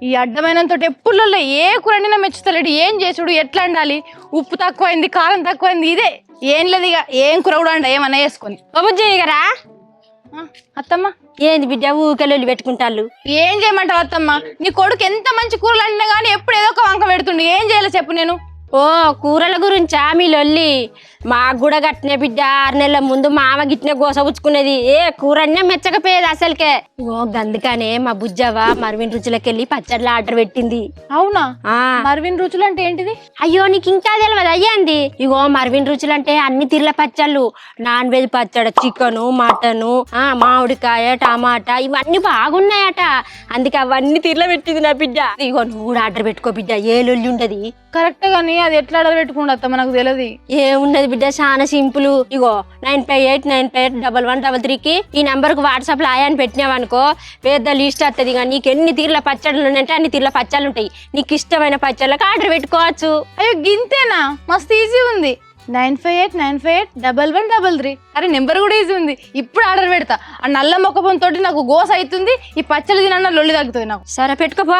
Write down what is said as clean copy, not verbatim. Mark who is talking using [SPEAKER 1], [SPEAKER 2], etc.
[SPEAKER 1] ఈ అడ్డమైనంతో ఎప్పుడులో ఏ కూరడినా మెచ్చుతలేడు. ఏం చేసుడు, ఎట్లా అండాలి, ఉప్పు తక్కువైంది, కారం తక్కువైంది, ఇదే ఏం లేదు. ఇక ఏం కూర కూడా అండ ఏమన్నా వేసుకొని
[SPEAKER 2] చేయగరా
[SPEAKER 1] అత్తమ్మ.
[SPEAKER 2] ఏంది బిడ్డ ఊకెళ్ళి పెట్టుకుంటాళ్ళు?
[SPEAKER 1] ఏం చేయమంటావు అత్తమ్మ? నీ కొడుకు ఎంత మంచి కూరలు అండినా కానీ ఎప్పుడు ఏదో ఒక వంక పెడుతుండు. ఏం చేయాలో చెప్పు. నేను
[SPEAKER 2] ఓ కూరల గురించా మీ లొల్లి? మాకు కూడా గట్టినే బిడ్డ. 6 నెలల ముందు మామ గిట్నే గోసపుచ్చుకునేది. ఏ కూరన్నే మెచ్చకపోయేది అసలుకే. ఇగో గందుకనే మా బుజ్జవ్వ మర్విన్ రుచులకెళ్ళి పచ్చడ్ల ఆర్డర్ పెట్టింది.
[SPEAKER 1] అవునా? మర్విన్ రుచులు అంటే ఏంటిది?
[SPEAKER 2] అయ్యో నీకు ఇంకా తెలియదు అయ్యాంది. ఇగో మర్విన్ రుచులు అంటే అన్ని తీర్ల పచ్చళ్ళు. నాన్ వెజ్ పచ్చడి, చికెను, మటను, మామిడికాయ, టమాటా ఇవన్నీ బాగున్నాయట. అందుకే అవన్నీ తీర్ల పెట్టింది నా బిడ్డ. ఇగో నువ్వు కూడా ఆర్డర్ పెట్టుకో బిడ్డ. ఏ లొల్లి ఉండదు.
[SPEAKER 1] కరెక్ట్ గానీ అది ఎట్లా ఆర్డర్ పెట్టుకుంటా అత్తమ్మ? నాకు తెలియదు.
[SPEAKER 2] ఏమున్నది బిడ్డ, చాలా సింపుల్. ఇగో 95895113కి ఈ నంబర్ కు వాట్సాప్ లో అని పెట్టినావనుకో పెద్ద లిస్ట్ వస్తుంది. కానీ నీకు ఎన్ని తీర్ల పచ్చళ్ళు ఉన్నాయంటే అన్ని తీర్ల పచ్చళ్ళు ఉంటాయి. నీకు ఇష్టమైన పచ్చళ్ళకి ఆర్డర్ పెట్టుకోవచ్చు.
[SPEAKER 1] అయ్యో గింతేనా? మస్తు ఈజీ ఉంది. 95895113. అరే నెంబర్ కూడా ఈజీ ఉంది. ఇప్పుడు ఆర్డర్ పెడతా. ఆ నల్ల మొక్కపొంతో నాకు గోస అవుతుంది. ఈ పచ్చళ్ళు తినన్న లొల్లి తగ్గుతుంది నాకు.
[SPEAKER 2] సరే పెట్టుకోపో.